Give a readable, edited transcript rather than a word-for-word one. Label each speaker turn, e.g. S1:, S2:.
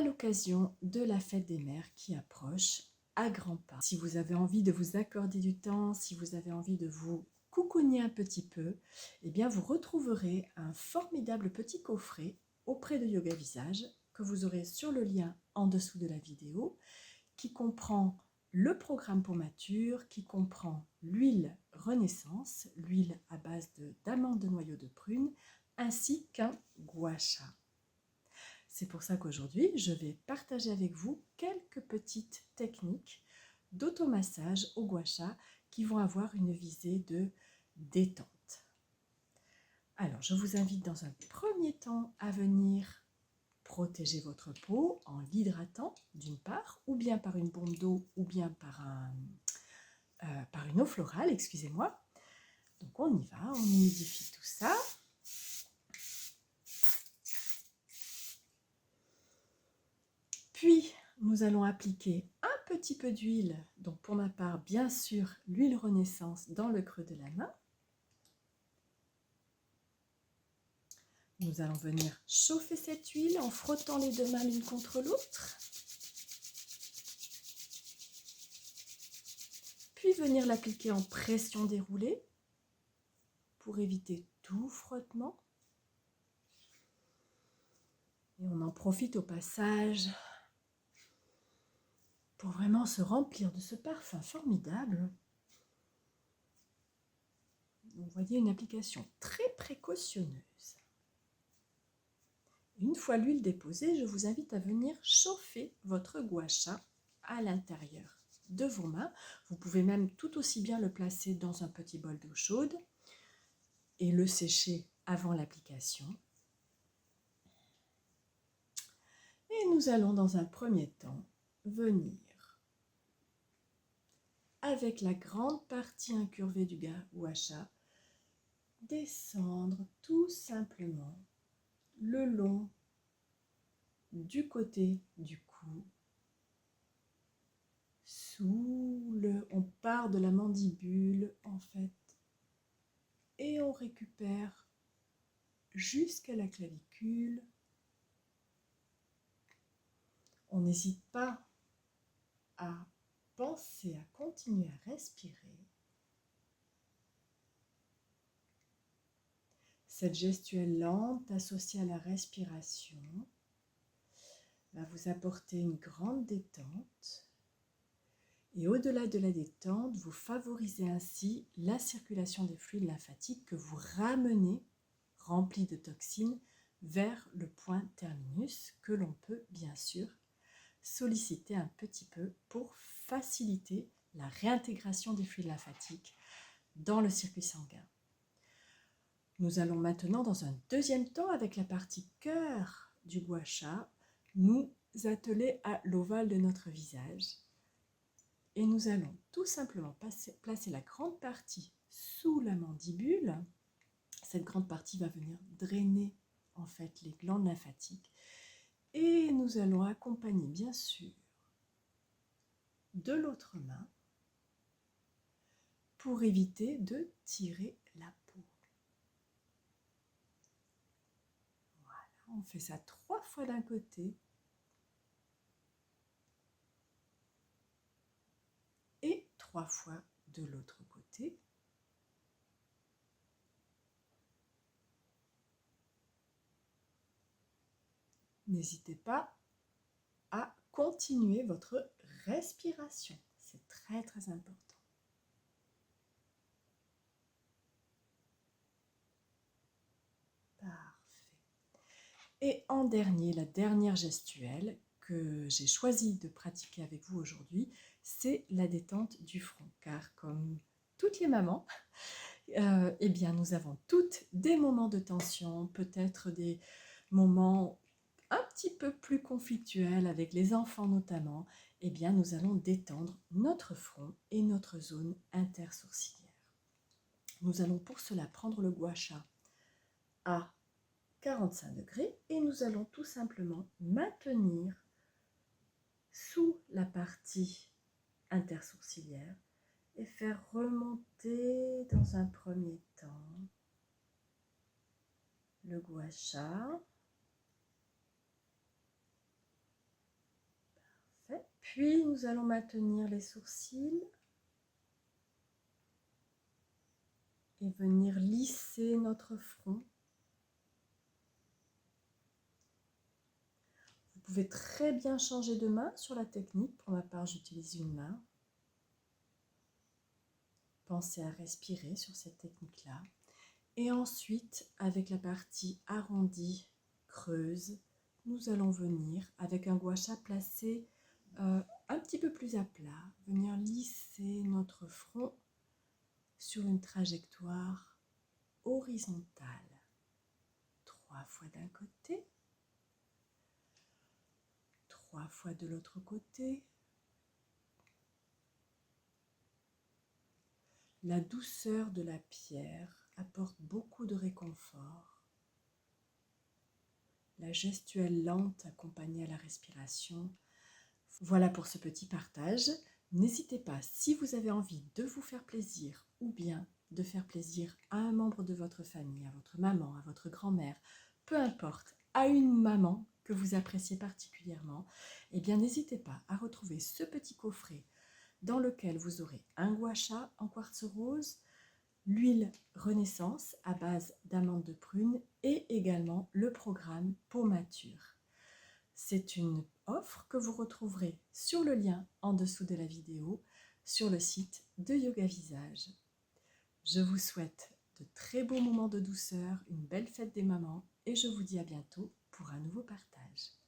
S1: à l'occasion de la fête des mères qui approche à grands pas. Si vous avez envie de vous accorder du temps, si vous avez envie de vous coucouner un petit peu, eh bien vous retrouverez un formidable petit coffret auprès de Yoga Visage que vous aurez sur le lien en dessous de la vidéo, qui comprend le programme peau mature, qui comprend l'huile Renaissance, l'huile à base d'amande de noyau de prune, ainsi qu'un gua sha. C'est pour ça qu'aujourd'hui, je vais partager avec vous quelques petites techniques d'automassage au gua sha qui vont avoir une visée de détente. Alors, je vous invite dans un premier temps à venir protéger votre peau en l'hydratant d'une part, ou bien par une bombe d'eau, ou bien par une eau florale, excusez-moi. Donc on y va, on humidifie tout ça. Puis, nous allons appliquer un petit peu d'huile, donc pour ma part, bien sûr, l'huile Renaissance dans le creux de la main. Nous allons venir chauffer cette huile en frottant les deux mains l'une contre l'autre. Puis venir l'appliquer en pression déroulée pour éviter tout frottement. Et on en profite au passage pour vraiment se remplir de ce parfum formidable. Vous voyez, une application très précautionneuse. Une fois l'huile déposée, je vous invite à venir chauffer votre gua sha à l'intérieur de vos mains. Vous pouvez même tout aussi bien le placer dans un petit bol d'eau chaude et le sécher avant l'application. Et nous allons dans un premier temps venir avec la grande partie incurvée du gua sha descendre tout simplement le long du côté du cou, on part de la mandibule en fait, et on récupère jusqu'à la clavicule. On n'hésite pas à penser à continuer à respirer. Cette gestuelle lente associée à la respiration va vous apporter une grande détente. Et au-delà de la détente, vous favorisez ainsi la circulation des fluides lymphatiques que vous ramenez, remplis de toxines, vers le point terminus que l'on peut bien sûr solliciter un petit peu pour faciliter la réintégration des fluides lymphatiques dans le circuit sanguin. Nous allons maintenant, dans un deuxième temps, avec la partie cœur du gua sha, nous atteler à l'ovale de notre visage. Et nous allons tout simplement placer la grande partie sous la mandibule. Cette grande partie va venir drainer en fait les glandes lymphatiques. Et nous allons accompagner bien sûr de l'autre main pour éviter de tirer la peau. Voilà, on fait ça 3 fois d'un côté. Et 3 fois de l'autre côté. N'hésitez pas à continuer votre respiration. C'est très très important. Parfait. Et en dernier, la dernière gestuelle que j'ai choisi de pratiquer avec vous aujourd'hui, c'est la détente du front. Car comme toutes les mamans, eh bien nous avons toutes des moments de tension, peut-être des moments un petit peu plus conflictuels avec les enfants notamment. Eh bien nous allons détendre notre front et notre zone intersourcilière. Nous allons pour cela prendre le gua sha à 45 degrés et nous allons tout simplement maintenir sous la partie intersourcilière et faire remonter dans un premier temps le gua sha Puis nous allons maintenir les sourcils et venir lisser notre front. Vous pouvez très bien changer de main sur la technique. Pour ma part, j'utilise une main. Pensez à respirer sur cette technique-là. Et ensuite, avec la partie arrondie, creuse, nous allons venir, avec un gua sha placé un petit peu plus à plat, venir lisser notre front sur une trajectoire horizontale. 3 fois d'un côté, 3 fois de l'autre côté. La douceur de la pierre apporte beaucoup de réconfort. La gestuelle lente accompagnée à la respiration. Voilà pour ce petit partage. N'hésitez pas, si vous avez envie de vous faire plaisir ou bien de faire plaisir à un membre de votre famille, à votre maman, à votre grand-mère, peu importe, à une maman que vous appréciez particulièrement, eh bien n'hésitez pas à retrouver ce petit coffret dans lequel vous aurez un gua sha en quartz rose, l'huile Renaissance à base d'amandes de prune et également le programme Peau Mature. C'est une offre que vous retrouverez sur le lien en dessous de la vidéo sur le site de Yoga Visage. Je vous souhaite de très beaux moments de douceur, une belle fête des mamans et je vous dis à bientôt pour un nouveau partage.